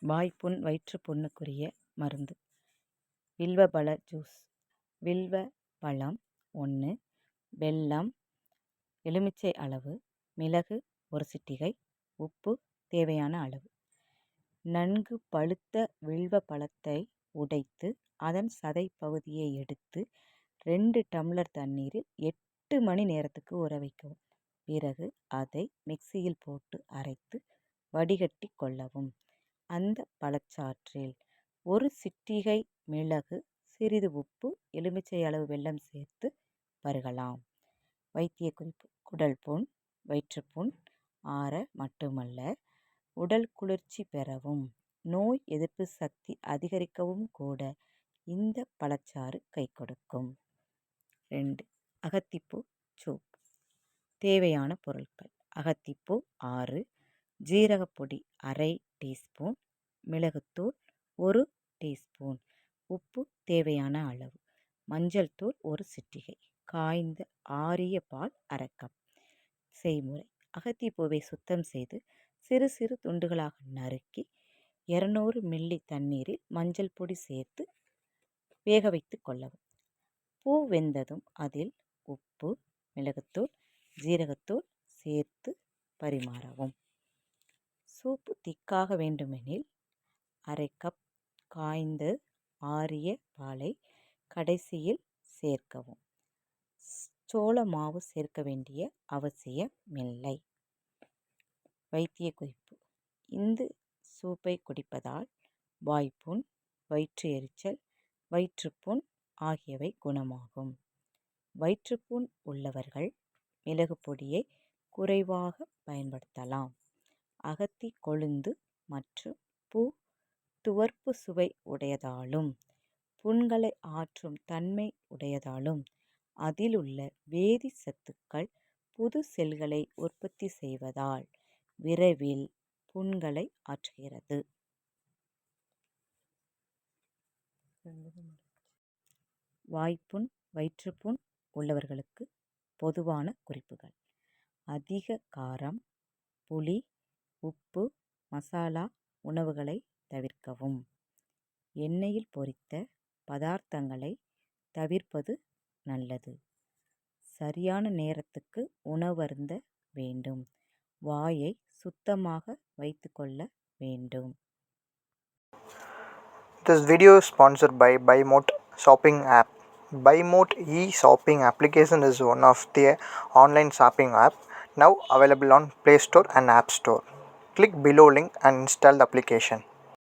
வாய்ப்புண் வயிற்றுப்புண்ணுக்குரிய மருந்து. வில்வபழ ஜூஸ். வில்வ பழம் 1, வெல்லம் எலுமிச்சை அளவு, மிளகு 1 சிட்டிகை, உப்பு தேவையான அளவு. நன்கு பழுத்த வில்வ பழத்தை உடைத்து அதன் சதை பகுதியை எடுத்து 2 டம்ளர் தண்ணீரில் 8 மணி நேரத்துக்கு ஊற வைக்கவும். பிறகு அதை மிக்சியில் போட்டு அரைத்து வடிகட்டி கொள்ளவும். அந்த பழச்சாற்றில் 1 சிட்டிகை மிளகு, சிறிது உப்பு, எலுமிச்சை அளவு வெல்லம் சேர்த்து பருகலாம். வைத்திய குறிப்பு: குடல் புண், வயிற்றுப்புண் ஆற மட்டுமல்ல, உடல் குளிர்ச்சி பெறவும், நோய் எதிர்ப்பு சக்தி அதிகரிக்கவும் கூட இந்த பழச்சாறு கை கொடுக்கும். 2. அகத்திப்பூ சூப். தேவையான பொருட்கள்: அகத்திப்பூ 6, ஜீரகப்பொடி அரை டீஸ்பூன், மிளகுத்தூள் 1 டீஸ்பூன், உப்பு தேவையான அளவு, மஞ்சள் தூள் 1 சிட்டிகை, காய்ந்த ஆறிய பால் அரை கப். செய்முறை: அகத்திப்பூவை சுத்தம் செய்து சிறு சிறு துண்டுகளாக நறுக்கி 200 மில்லி தண்ணீரில் மஞ்சள் பொடி சேர்த்து வேக வைத்து கொள்ளவும். பூ வெந்ததும் அதில் உப்பு, மிளகுத்தூள், ஜீரகத்தூள் சேர்த்து பரிமாறவும். சூப்பு திக்காக வேண்டுமெனில் அரை கப் காய்ந்து ஆறிய பாலை கடைசியில் சேர்க்கவும். சோள மாவு சேர்க்க வேண்டிய அவசியமில்லை. வைத்திய குறிப்பு: இந்த சூப்பை குடிப்பதால் வாய்ப்புண், வயிற்று எரிச்சல், வயிற்றுப்புண் ஆகியவை குணமாகும். வயிற்றுப்புண் உள்ளவர்கள் மிளகு பொடியை குறைவாக பயன்படுத்தலாம். அகத்தி கொழுந்து மற்றும் பூ துவர்ப்பு சுவை உடையதாலும், புண்களை ஆற்றும் தன்மை உடையதாலும், அதிலுள்ள வேதி சத்துக்கள் புது செல்களை உற்பத்தி செய்வதால் விரைவில் புண்களை ஆற்றுகிறது. வாய்ப்புண், வயிற்றுப்புண் உள்ளவர்களுக்கு பொதுவான குறிப்புகள்: அதிக காரம், புளி, உப்பு, மசாலா உணவுகளை தவிர்க்கவும். எண்ணெயில் பொரித்த பதார்த்தங்களை தவிர்ப்பது நல்லது. சரியான நேரத்துக்கு உணவருந்த வேண்டும். வாயை சுத்தமாக வைத்துக்கொள்ள வேண்டும். This video is sponsored by BuyMote shopping app. BuyMote e-shopping application is one of the online shopping app now available on Play Store and App Store. Click below link and install the application.